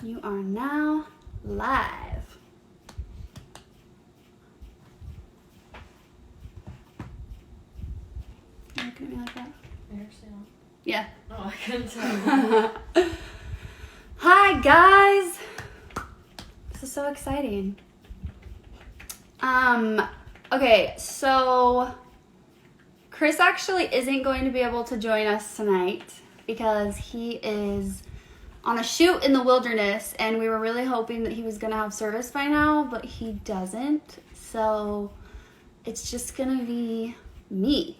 You are now live. You looking at me like that? Yeah. Oh, I couldn't tell. Hi, guys. This is so exciting. Okay, so Chris actually isn't going to be able to join us tonight because he is on a shoot in the wilderness, and we were really hoping that he was going to have service by now, but he doesn't. So it's just going to be me.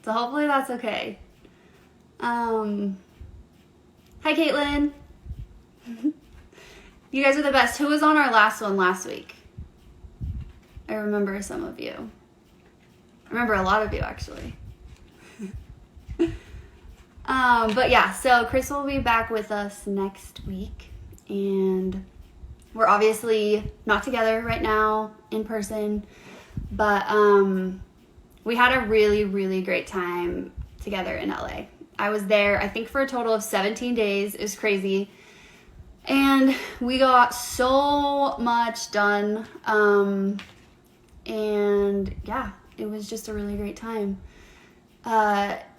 So hopefully that's okay. Hi, Caitlin. You guys are the best. Who was on our last one last week? I remember some of you. I remember a lot of you, actually. But yeah, so Chris will be back with us next week, and we're obviously not together right now in person, but we had a really, really great time together in LA. I was there, I think, for a total of 17 days. It was crazy. And we got so much done. And yeah, it was just a really great time.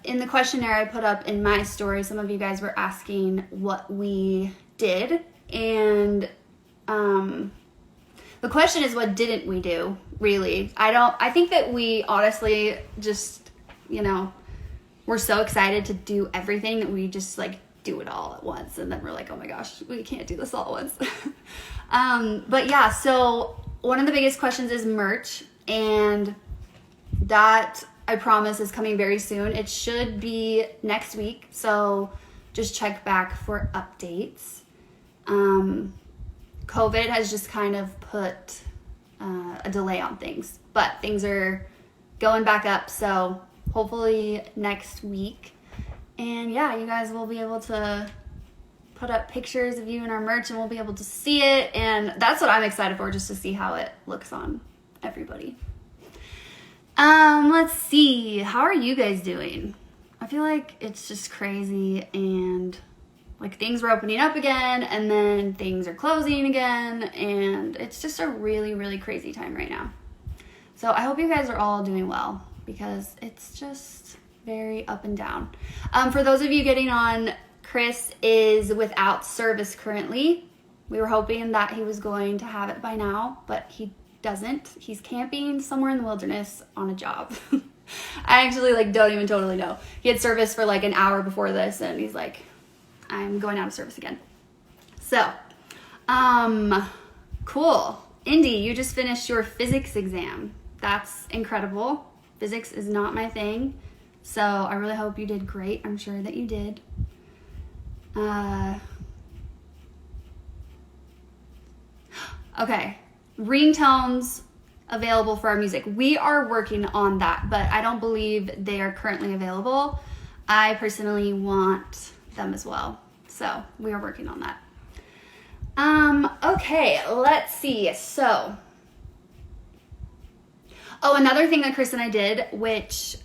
In the questionnaire I put up in my story, some of you guys were asking what we did. And the question is, what didn't we do, really? I think that we honestly just, we're so excited to do everything that we just do it all at once, and then we're like, oh my gosh, we can't do this all at once. But yeah, so one of the biggest questions is merch, and that, I promise, is coming very soon. It should be next week, so just check back for updates. COVID has just kind of put a delay on things, but things are going back up, so hopefully next week. And yeah, you guys will be able to put up pictures of you in our merch, and we'll be able to see it. And that's what I'm excited for, just to see how it looks on everybody. Let's see. How are you guys doing? I feel like it's just crazy, and things were opening up again, and then things are closing again, and it's just a really, really crazy time right now. So I hope you guys are all doing well, because it's just very up and down. For those of you getting on, Chris is without service currently. We were hoping that he was going to have it by now, but he doesn't. He's camping somewhere in the wilderness on a job. I actually don't even totally know. He had service for an hour before this, and he's like, I'm going out of service again. So, cool. Indy, you just finished your physics exam. That's incredible. Physics is not my thing, so I really hope you did great. I'm sure that you did. Okay, ringtones available for our music. We are working on that, but I don't believe they are currently available. I personally want them as well, so we are working on that. Okay, let's see. So, another thing that Chris and I did, which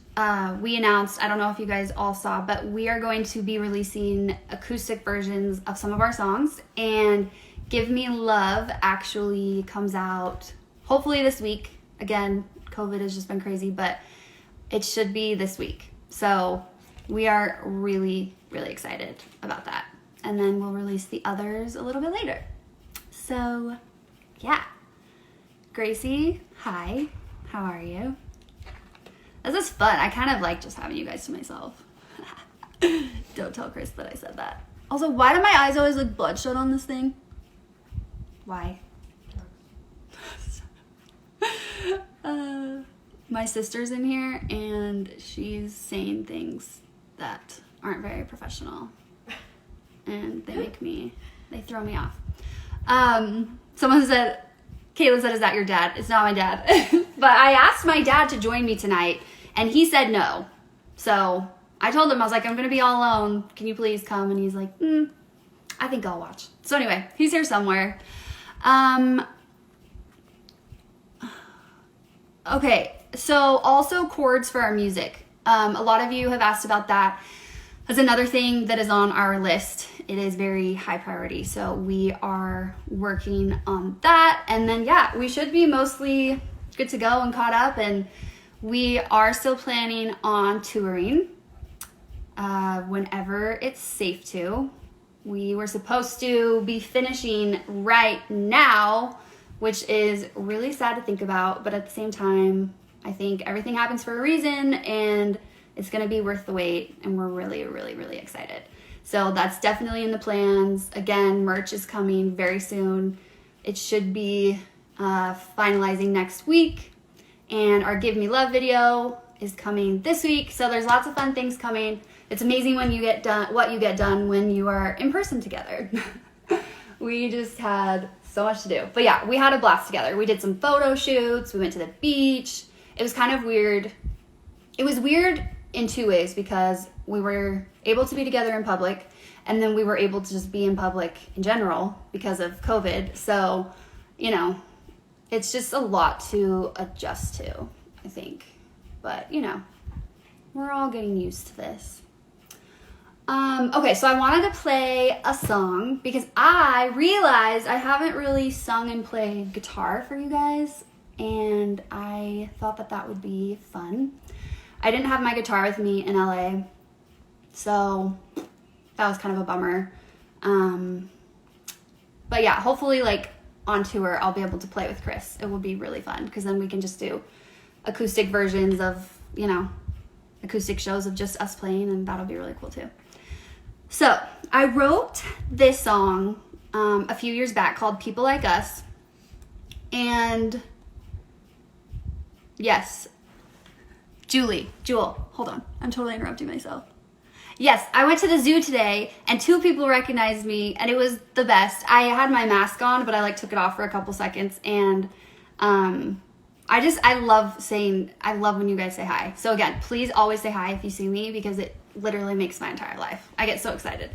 we announced, I don't know if you guys all saw, but we are going to be releasing acoustic versions of some of our songs, and Give Me Love actually comes out hopefully this week. Again, COVID has just been crazy, but it should be this week. So we are really, really excited about that. And then we'll release the others a little bit later. So yeah. Gracie, hi. How are you? This is fun. I kind of like just having you guys to myself. Don't tell Chris that I said that. Also, why do my eyes always look bloodshot on this thing? Why? My sister's in here, and she's saying things that aren't very professional. And they throw me off. Someone said, Caitlin said, is that your dad? It's not my dad. But I asked my dad to join me tonight, and he said no. So I told him, I was like, I'm going to be all alone. Can you please come? And he's like, I think I'll watch. So anyway, he's here somewhere. Okay, so also chords for our music. A lot of you have asked about that. That's another thing that is on our list. It is very high priority. So we are working on that. And then, yeah, we should be mostly good to go and caught up. And we are still planning on touring whenever it's safe to. We were supposed to be finishing right now, which is really sad to think about. But at the same time, I think everything happens for a reason, and it's going to be worth the wait, and we're really, really, really excited. So that's definitely in the plans. Again, merch is coming very soon. It should be finalizing next week, and our Give Me Love video is coming this week. So there's lots of fun things coming. It's amazing when you get done, what you get done when you are in person together. We just had so much to do. But yeah, we had a blast together. We did some photo shoots. We went to the beach. It was kind of weird. It was weird in two ways, because we were able to be together in public, and then we were able to just be in public in general because of COVID. So, you know, it's just a lot to adjust to, I think. But, you know, we're all getting used to this. Okay, so I wanted to play a song because I realized I haven't really sung and played guitar for you guys, and I thought that that would be fun. I didn't have my guitar with me in LA, so that was kind of a bummer. But yeah, hopefully like on tour, I'll be able to play with Chris. It will be really fun, because then we can just do acoustic versions of, you know, acoustic shows of just us playing, and that'll be really cool too. So I wrote this song a few years back called People Like Us, and yes, Jewel, hold on. I'm totally interrupting myself. Yes, I went to the zoo today, and 2 people recognized me, and it was the best. I had my mask on, but I like took it off for a couple seconds, and I love when you guys say hi. So again, please always say hi if you see me, because it literally makes my entire life. I get so excited.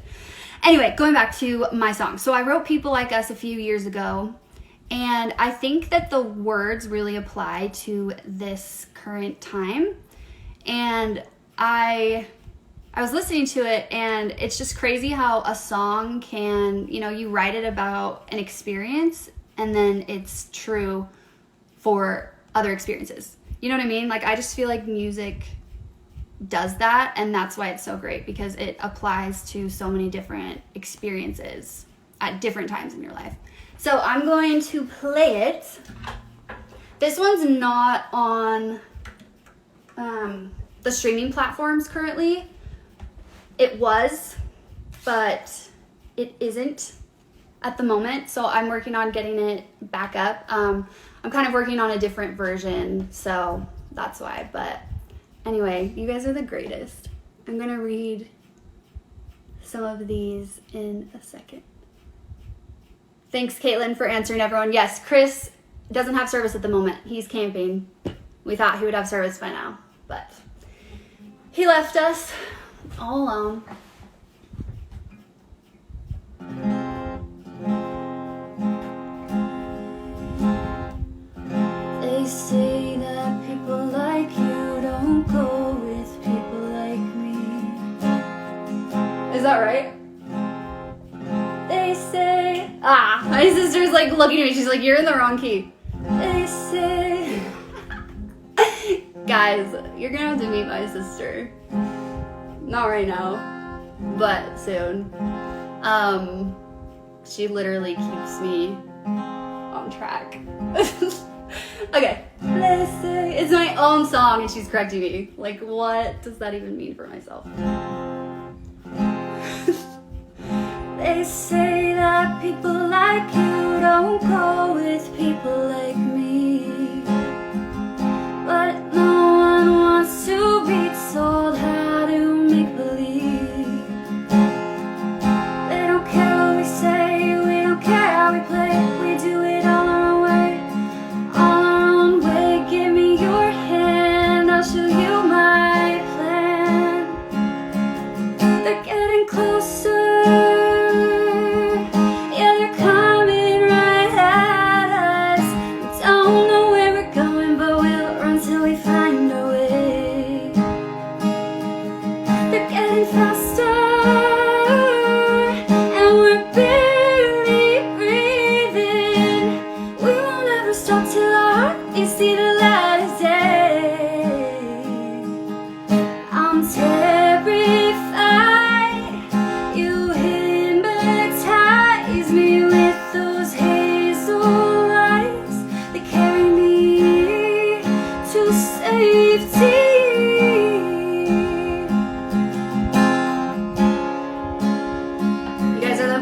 Anyway, going back to my song. So I wrote People Like Us a few years ago, and I think that the words really apply to this current time. And I was listening to it, and it's just crazy how a song can, you know, you write it about an experience, and then it's true for other experiences. You know what I mean? Like, I just feel like music does that, and that's why it's so great, because it applies to so many different experiences at different times in your life. So I'm going to play it. This one's not on the streaming platforms currently. It was, but it isn't at the moment, so I'm working on getting it back up. I'm kind of working on a different version, so that's why. But anyway, you guys are the greatest. I'm gonna read some of these in a second. Thanks, Caitlin, for answering everyone. Yes, Chris doesn't have service at the moment. He's camping. We thought he would have service by now, but he left us all alone. They say that people like you don't go with people like me. Is that right? They say... my sister's like looking at me. She's like, you're in the wrong key. They say... Guys, you're gonna have to meet my sister. Not right now, but soon. She literally keeps me on track. Okay. It's my own song, and she's correcting me. Like, what does that even mean for myself? They say that people like you don't go with people like me, but no one wants to be told how to make believe. They don't care what we say, we don't care how we play. We do it all our own way, all our own way. Give me your hand, I'll show you my plan. They're getting closer. Yeah, they're coming right at us. Don't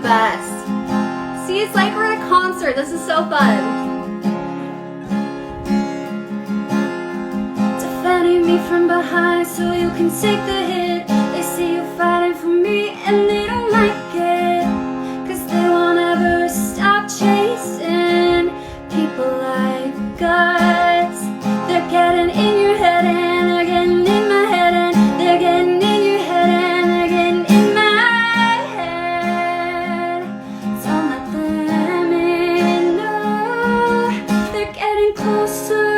best. See, it's like we're at a concert. This is so fun. Defending me from behind so you can take the hit. They see you fighting for me and they don't like it, 'cause they won't ever stop chasing people like us. They're getting in your head and they're getting in my head and they're getting in your head and they're getting in my head. Don't let them in, no. They're getting closer.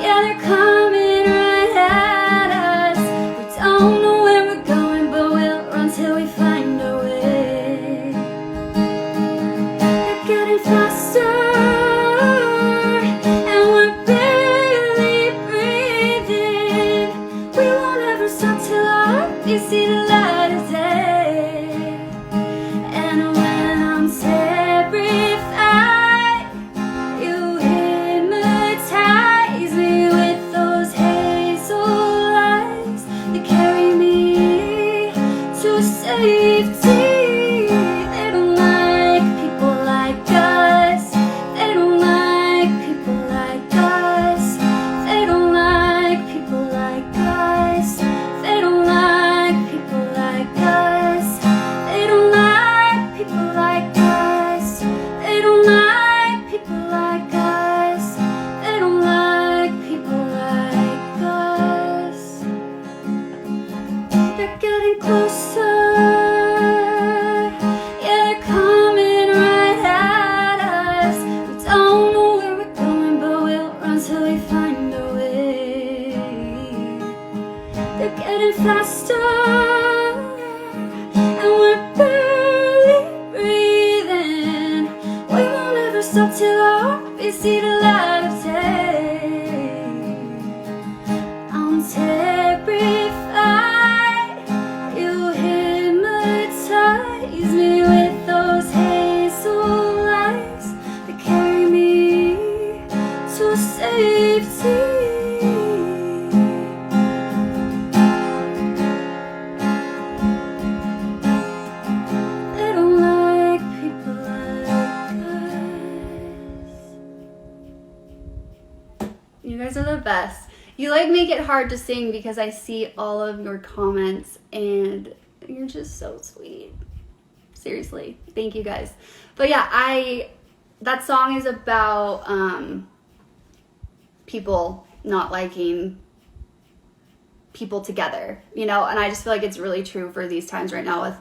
Yeah, they're coming right at us. We don't know where we're going, but we'll run till we find our way. They're getting faster. You see the light of day, and when I'm terrified, you hypnotize me with those hazel eyes that carry me to safety. They don't like people like us. They don't like people like us. They don't like people like us. They don't like people like us. They don't like people like us. They don't like people like us. They don't like people like us. They're getting closer. Yeah, they're coming right at us. We don't know where we're going, but we'll run till we find our way. They're getting faster, and we're barely breathing. We won't ever stop till our heartbeats see the light of day. I'm terrified. You hypnotize me with those hazel eyes that carry me to safety. You guys are the best. You like make it hard to sing because I see all of your comments and you're just so sweet. Seriously, thank you guys. But yeah, that song is about people not liking people together, you know, and I just feel like it's really true for these times right now with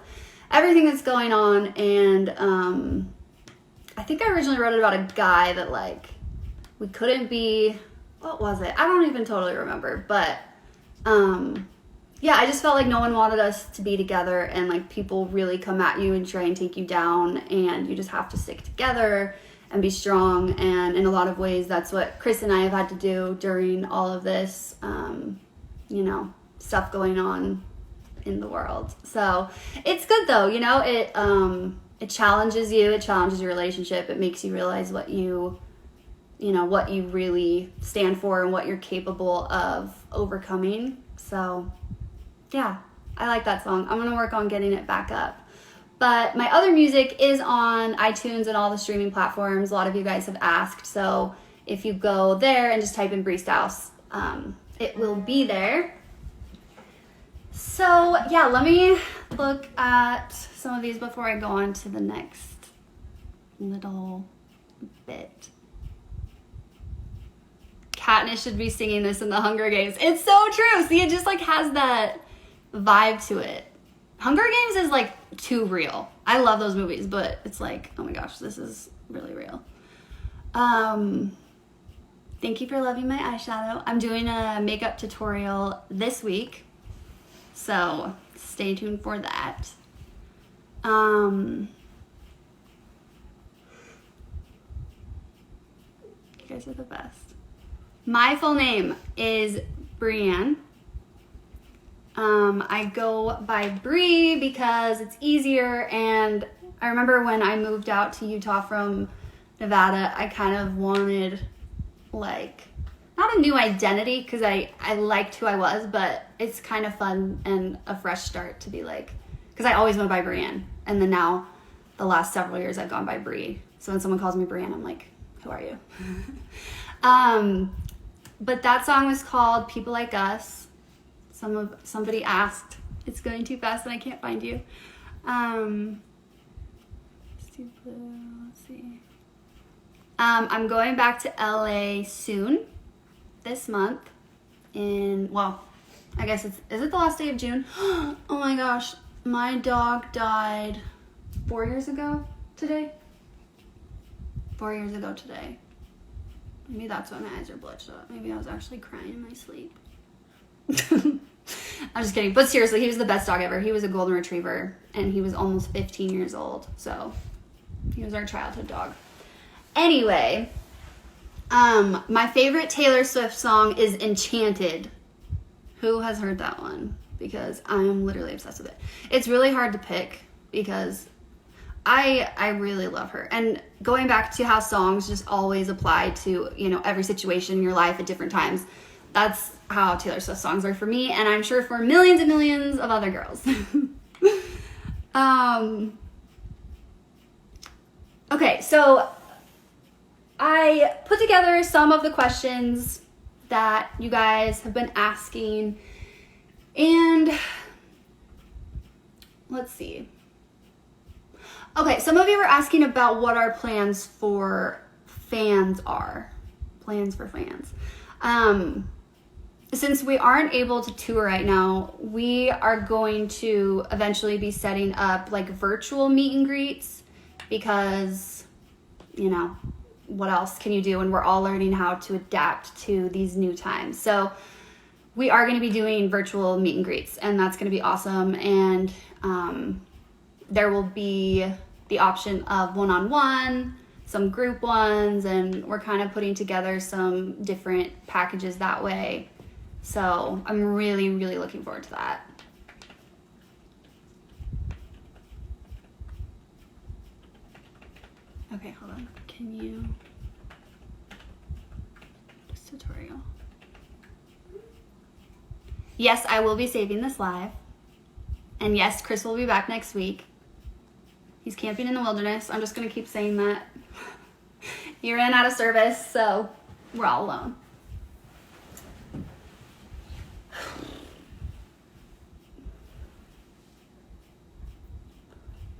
everything that's going on. And I think I originally wrote it about a guy that like we couldn't be. What was it? I don't even totally remember, but yeah, I just felt like no one wanted us to be together, and like people really come at you and try and take you down, and you just have to stick together and be strong. And in a lot of ways, that's what Chris and I have had to do during all of this, you know, stuff going on in the world. So it's good though, you know, it challenges you, it challenges your relationship, it makes you realize what you know, what you really stand for and what you're capable of overcoming. So yeah, I like that song. I'm gonna work on getting it back up. But my other music is on iTunes and all the streaming platforms. A lot of you guys have asked, so if you go there and just type in Bri Stauss, it will be there. So yeah, let me look at some of these before I go on to the next little bit. Katniss should be singing this in the Hunger Games. It's so true. See, it just like has that vibe to it. Hunger Games is like too real. I love those movies, but it's like, oh my gosh, this is really real. Thank you for loving my eyeshadow. I'm doing a makeup tutorial this week, so stay tuned for that. You guys are the best. My full name is Brianne. I go by Bri because it's easier, and I remember when I moved out to Utah from Nevada, I kind of wanted like, not a new identity because I liked who I was, but it's kind of fun and a fresh start to be like because I always went by Brienne. And then now, the last several years, I've gone by Bri. So when someone calls me Brienne, I'm like, who are you? But that song was called People Like Us. Somebody asked, it's going too fast and I can't find you. Let's see. I'm going back to LA soon, this month. I guess is it the last day of June? Oh my gosh, my dog died 4 years ago today. 4 years ago today. Maybe that's why my eyes are bloodshot. Maybe I was actually crying in my sleep. I'm just kidding. But seriously, he was the best dog ever. He was a golden retriever, and he was almost 15 years old. So he was our childhood dog. Anyway, my favorite Taylor Swift song is Enchanted. Who has heard that one? Because I'm literally obsessed with it. It's really hard to pick because I really love her. And going back to how songs just always apply to, every situation in your life at different times, that's how Taylor Swift songs are for me, and I'm sure for millions and millions of other girls. Okay, so I put together some of the questions that you guys have been asking, and let's see. Okay, some of you were asking about what our plans for fans are. Plans for fans. Since we aren't able to tour right now, we are going to eventually be setting up like virtual meet and greets because, what else can you do when we're all learning how to adapt to these new times? So we are going to be doing virtual meet and greets, and that's going to be awesome. And there will be the option of one-on-one, some group ones, and we're kind of putting together some different packages that way. So I'm really, really looking forward to that. Okay, hold on. Can you... This tutorial. Yes, I will be saving this live. And yes, Chris will be back next week. He's camping in the wilderness. I'm just going to keep saying that. He ran out of service, so we're all alone.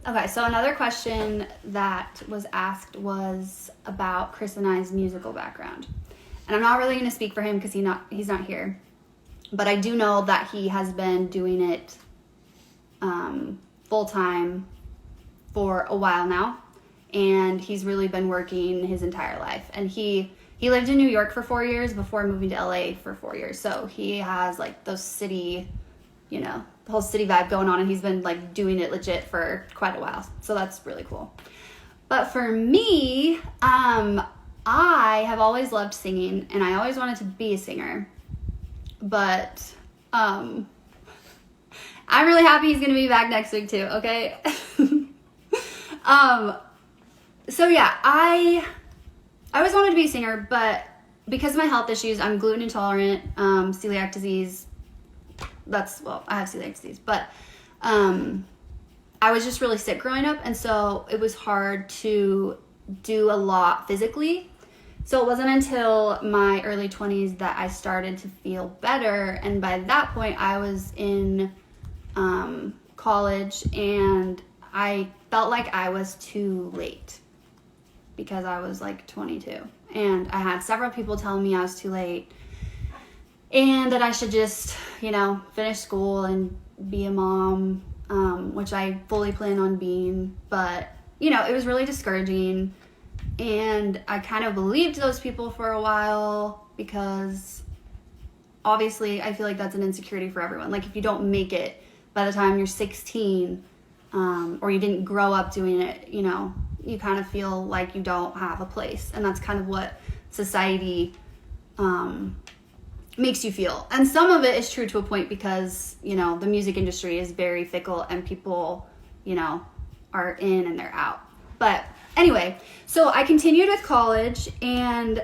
Okay, so another question that was asked was about Chris and I's musical background. And I'm not really going to speak for him because he's not here. But I do know that he has been doing it full-time for a while now. And he's really been working his entire life. And he lived in New York for 4 years before moving to LA for 4 years. So he has like those city, the whole city vibe going on, and he's been like doing it legit for quite a while. So that's really cool. But for me, I have always loved singing, and I always wanted to be a singer. But I'm really happy he's gonna be back next week too, okay? So yeah, I always wanted to be a singer, but because of my health issues, I'm gluten intolerant, celiac disease. I have celiac disease, but I was just really sick growing up, and so it was hard to do a lot physically. So it wasn't until my early 20s that I started to feel better, and by that point I was in college, and I felt like I was too late because I was like 22, and I had several people telling me I was too late and that I should just, finish school and be a mom, which I fully plan on being. But, it was really discouraging. And I kind of believed those people for a while because obviously I feel like that's an insecurity for everyone. Like if you don't make it by the time you're 16, or you didn't grow up doing it, you kind of feel like you don't have a place. And that's kind of what society, makes you feel. And some of it is true to a point because, the music industry is very fickle and people, are in and they're out. But anyway, so I continued with college, and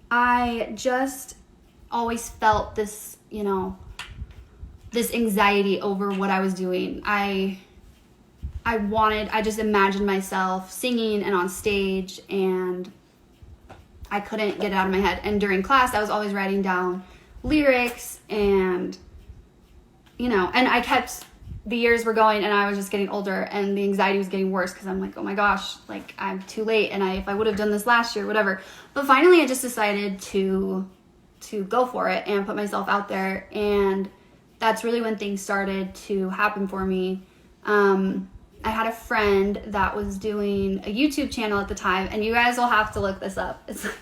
I just always felt this, this anxiety over what I was doing. I just imagined myself singing and on stage, and I couldn't get it out of my head. And during class, I was always writing down lyrics, and, you know, and the years were going, and I was just getting older, and the anxiety was getting worse, because I'm like, oh my gosh, like, I'm too late, and if I would have done this last year, whatever. But finally, I just decided to go for it and put myself out there, and that's really when things started to happen for me. I had a friend that was doing a YouTube channel at the time, and you guys will have to look this up. It's like,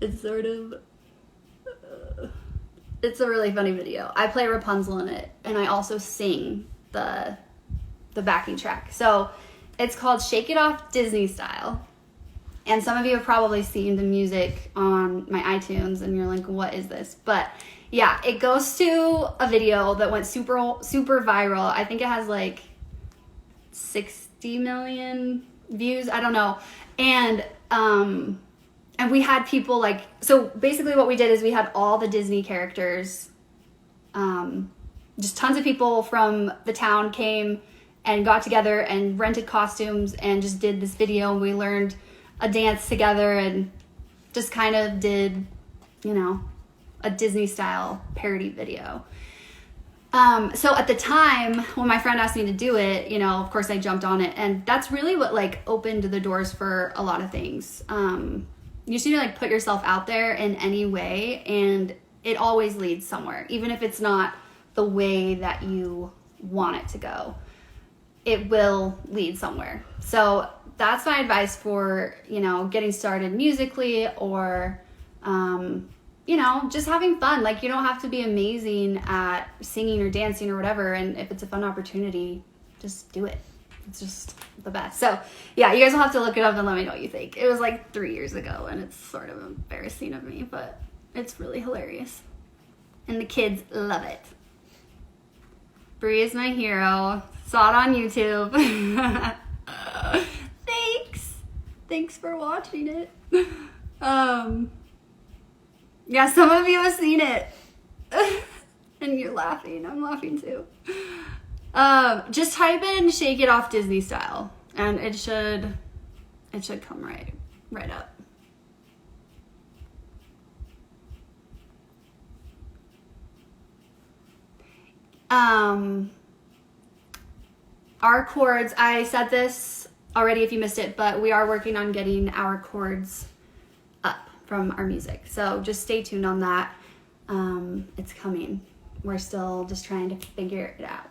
it's sort of, it's a really funny video. I play Rapunzel in it, and I also sing the backing track. So it's called Shake It Off Disney Style. And some of you have probably seen the music on my iTunes, and you're like, what is this? But yeah, it goes to a video that went super, super viral. I think it has like 60 million views. I don't know. And we had people like, so basically what we did is we had all the Disney characters, just tons of people from the town came and got together and rented costumes and just did this video. And we learned a dance together and just kind of did, you know, a Disney style parody video. So at the time when my friend asked me to do it, you know, of course I jumped on it, and that's really what like opened the doors for a lot of things. You just need to like put yourself out there in any way, and it always leads somewhere, even if it's not the way that you want it to go. It will lead somewhere. So that's my advice for, you know, getting started musically, or, you know, just having fun. Like, you don't have to be amazing at singing or dancing or whatever. And if it's a fun opportunity, just do it. It's just the best. So yeah, you guys will have to look it up and let me know what you think. It was like 3 years ago, and it's sort of embarrassing of me, but it's really hilarious. And the kids love it. Bri is my hero. Saw it on YouTube. Thanks for watching it. Yeah, some of you have seen it. And you're laughing. I'm laughing too. Just type in Shake It Off Disney Style, and it should come right up. Our chords, I said this already if you missed it, but we are working on getting our chords up from our music. So just stay tuned on that. It's coming. We're still just trying to figure it out.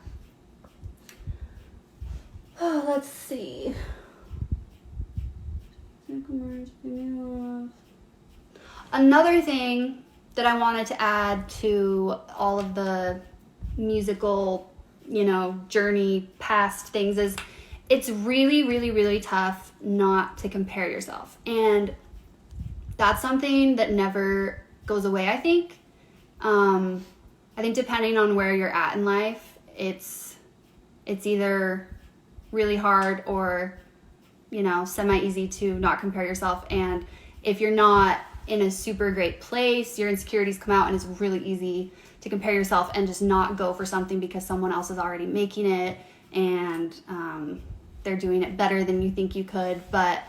Oh, let's see. Another thing that I wanted to add to all of the musical, you know, journey past things is it's really, really, really tough not to compare yourself. And that's something that never goes away, I think. I think depending on where you're at in life, it's either really hard or, you know, semi-easy to not compare yourself. And if you're not in a super great place, your insecurities come out, and it's really easy to compare yourself and just not go for something because someone else is already making it, and they're doing it better than you think you could. But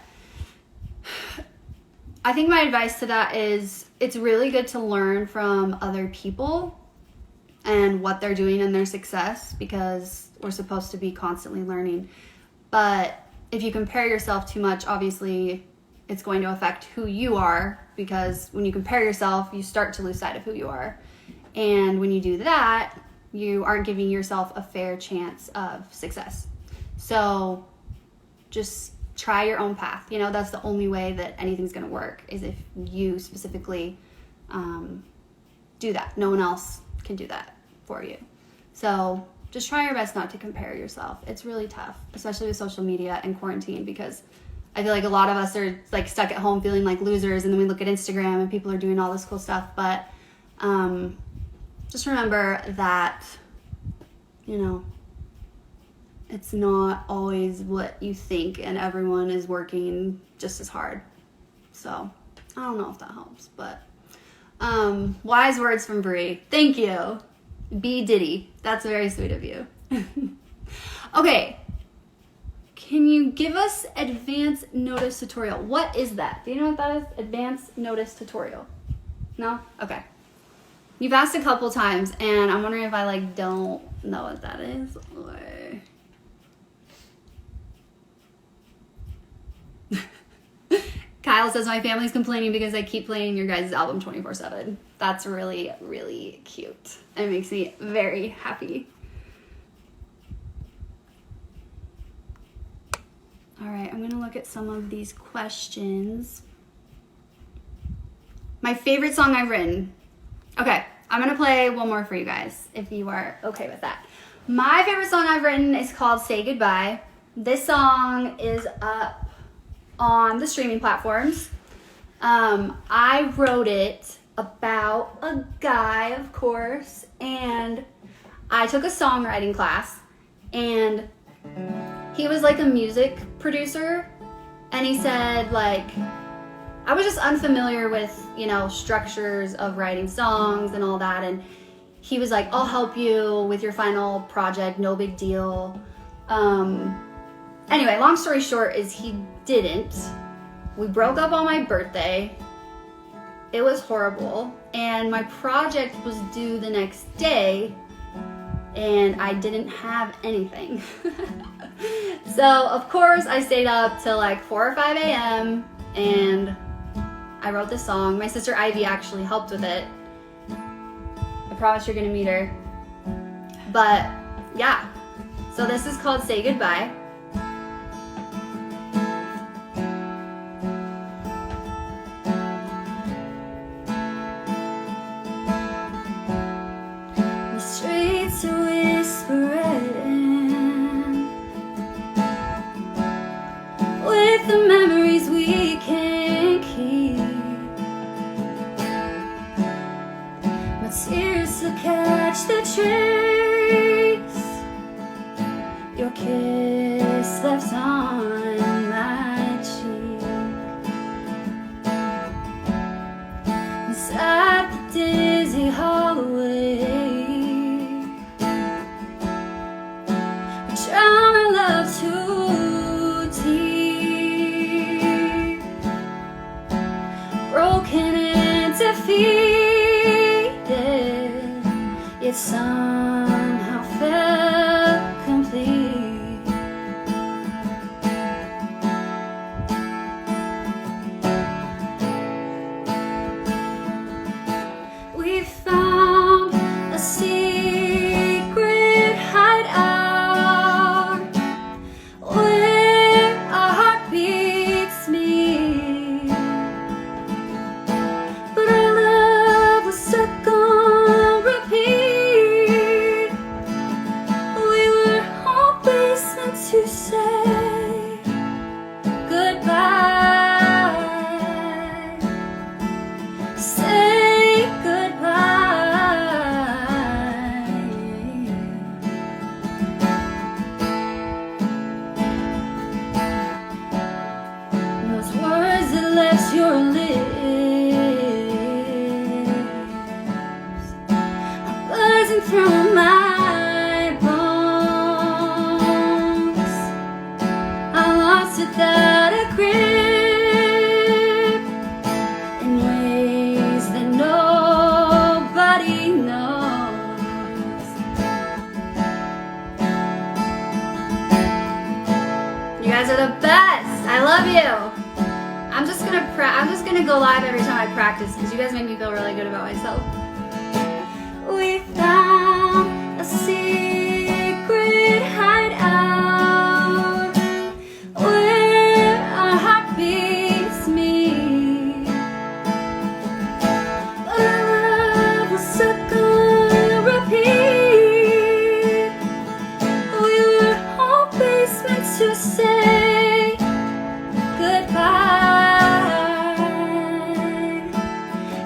I think my advice to that is it's really good to learn from other people and what they're doing and their success, because we're supposed to be constantly learning. But if you compare yourself too much, obviously it's going to affect who you are, because when you compare yourself, you start to lose sight of who you are. And when you do that, you aren't giving yourself a fair chance of success. So just try your own path. You know, that's the only way that anything's going to work, is if you specifically do that. No one else can do that for you. So just try your best not to compare yourself. It's really tough, especially with social media and quarantine, because I feel like a lot of us are like stuck at home feeling like losers, and then we look at Instagram and people are doing all this cool stuff. But just remember that, you know, it's not always what you think, and everyone is working just as hard. So I don't know if that helps, but wise words from Bri. Thank you. B. Diddy. That's very sweet of you. Okay. Can you give us advance notice tutorial? What is that? Do you know what that is? Advance notice tutorial. No? Okay. You've asked a couple times, and I'm wondering if I don't know what that is. Or... Kyle says, my family's complaining because I keep playing your guys' album 24/7. That's really, really cute. It makes me very happy. All right, I'm going to look at some of these questions. My favorite song I've written. Okay, I'm going to play one more for you guys, if you are okay with that. My favorite song I've written is called Say Goodbye. This song is up on the streaming platforms. I wrote it about a guy, of course, and I took a songwriting class, and he was like a music producer, and he said, I was just unfamiliar with, structures of writing songs and all that, and he was like, I'll help you with your final project, no big deal. Anyway, long story short is he didn't. We broke up on my birthday. It was horrible, and my project was due the next day, and I didn't have anything. So, of course, I stayed up till 4 or 5 a.m. and I wrote this song. My sister Ivy actually helped with it. I promise you're gonna meet her. But, yeah. So this is called Say Goodbye. The streets are whispering with the memories we can't keep. My tears will catch the trace your kiss left on my cheek. Inside the dizzy hallway, we drown our love too deep. Broken and defeated, yet somehow felt complete. We found a secret hideout where our heart beats meet, but our love was stuck on repeat. We were always meant to say goodbye. Say goodbye. Those words that left your lips are buzzing through my bones. I lost without a grip in ways that nobody knows. You guys are the best. I love you. I'm just gonna go live every time I practice because you guys make me feel really good about myself. We found a secret hideout where our heart beats meet, but our love was stuck on repeat. We were always meant to say goodbye.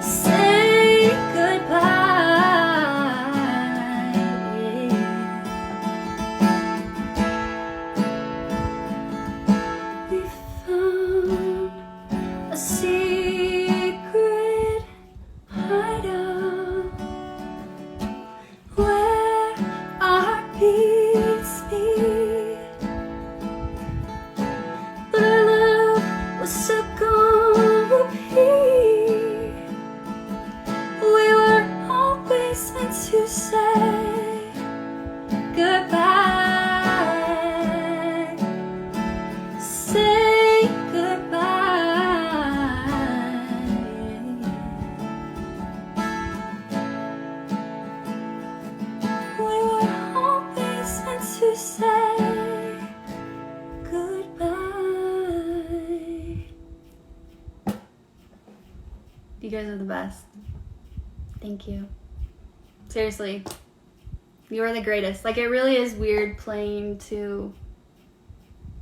Say goodbye. We found a secret hideout where You guys are the best. Thank you. Seriously. You are the greatest. Like, it really is weird playing to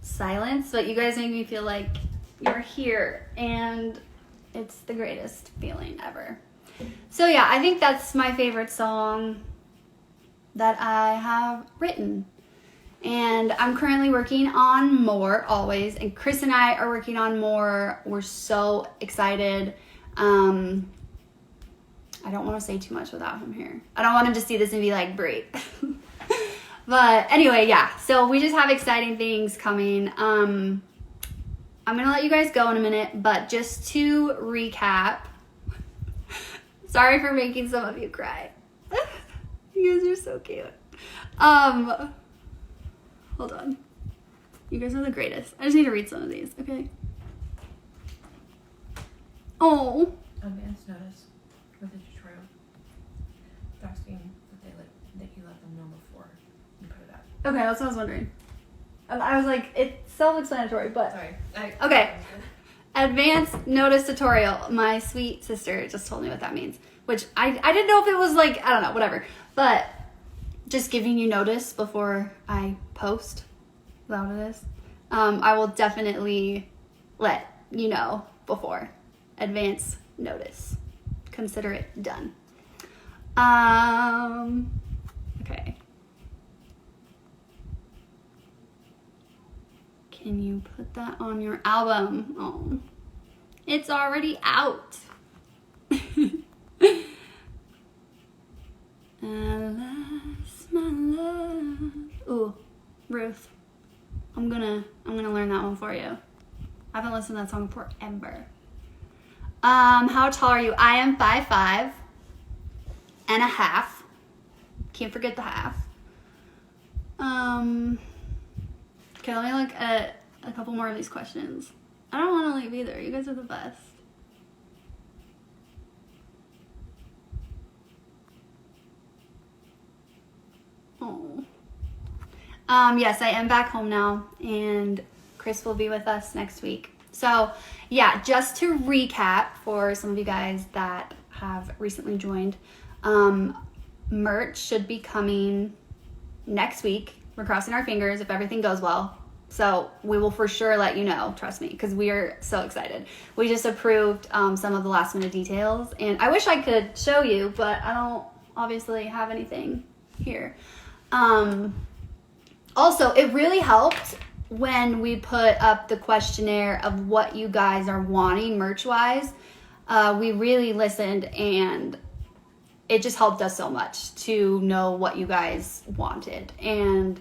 silence, but you guys make me feel like you're here, and it's the greatest feeling ever. So yeah, I think that's my favorite song that I have written. And I'm currently working on more, always. And Chris and I are working on more. We're so excited. I don't want to say too much without him here. I don't want him to see this and be like, Bri. But anyway, yeah. So we just have exciting things coming. I'm going to let you guys go in a minute. But just to recap. Sorry for making some of you cry. You guys are so cute. Hold on. You guys are the greatest. I just need to read some of these, okay? Oh. Advance notice for the tutorial. They're asking that you let them know before you put it up. Okay, that's what I was wondering. I was like, it's self-explanatory, but... Sorry. Okay. Advance notice tutorial. My sweet sister just told me what that means. Which, I didn't know if it was like, I don't know, whatever. But... just giving you notice before I post. Is that what it is? I will definitely let you know before. Advance notice. Consider it done. Okay. Can you put that on your album? Oh, it's already out. Alas, my love. Ooh, Ruth. I'm gonna learn that one for you. I haven't listened to that song forever. How tall are you? I am 5'5" and a half. Can't forget the half. Okay, let me look at a couple more of these questions. I don't want to leave either. You guys are the best. Oh. Yes, I am back home now, and Chris will be with us next week. So, yeah, just to recap for some of you guys that have recently joined, merch should be coming next week. We're crossing our fingers if everything goes well. So we will for sure let you know, trust me, because we are so excited. We just approved some of the last minute details, and I wish I could show you, but I don't obviously have anything here. Also, it really helped when we put up the questionnaire of what you guys are wanting merch-wise. We really listened, and it just helped us so much to know what you guys wanted. And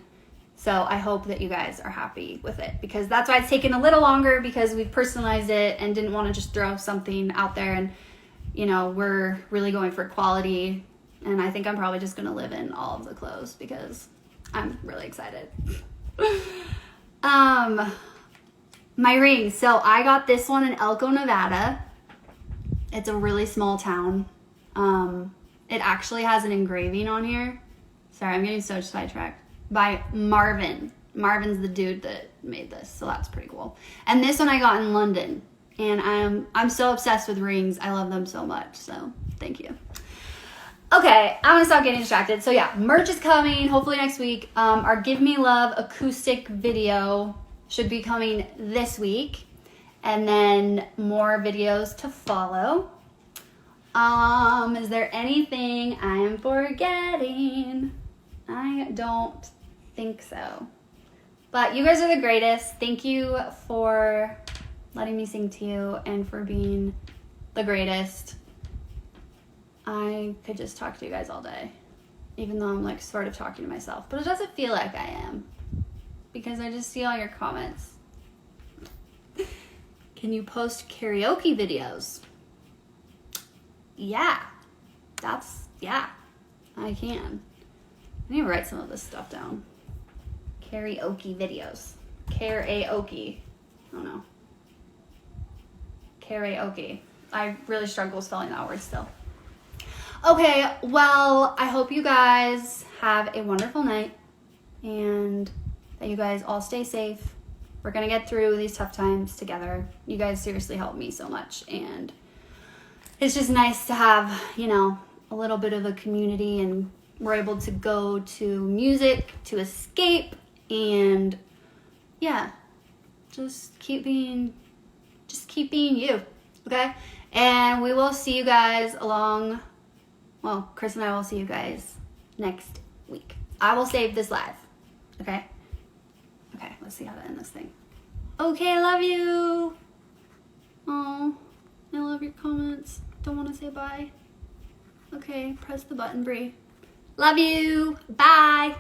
so I hope that you guys are happy with it, because that's why it's taken a little longer, because we've personalized it and didn't want to just throw something out there. And, you know, we're really going for quality. And I think I'm probably just going to live in all of the clothes because I'm really excited. My ring. So I got this one in Elko, Nevada. It's a really small town. It actually has an engraving on here. Sorry, I'm getting so sidetracked. By Marvin. Marvin's the dude that made this, so that's pretty cool. And this one I got in London. And I'm so obsessed with rings. I love them so much, so thank you. Okay, I'm gonna stop getting distracted. So yeah, merch is coming, hopefully next week. Our Give Me Love acoustic video should be coming this week. And then more videos to follow. Is there anything I am forgetting? I don't think so. But you guys are the greatest. Thank you for letting me sing to you and for being the greatest. I could just talk to you guys all day, even though I'm like sort of talking to myself, but it doesn't feel like I am because I just see all your comments. Can you post karaoke videos? Yeah, I can. I need to write some of this stuff down. Karaoke videos. Karaoke. I don't know. Karaoke. I really struggle spelling that word still. Okay, well, I hope you guys have a wonderful night and that you guys all stay safe. We're going to get through these tough times together. You guys seriously helped me so much, and it's just nice to have, you know, a little bit of a community, and we're able to go to music to escape, and yeah, just keep being you, okay? And we will see you guys Chris and I will see you guys next week. I will save this live, okay? Okay, let's see how to end this thing. Okay, I love you. Oh, I love your comments. Don't want to say bye. Okay, press the button, Bri. Love you. Bye.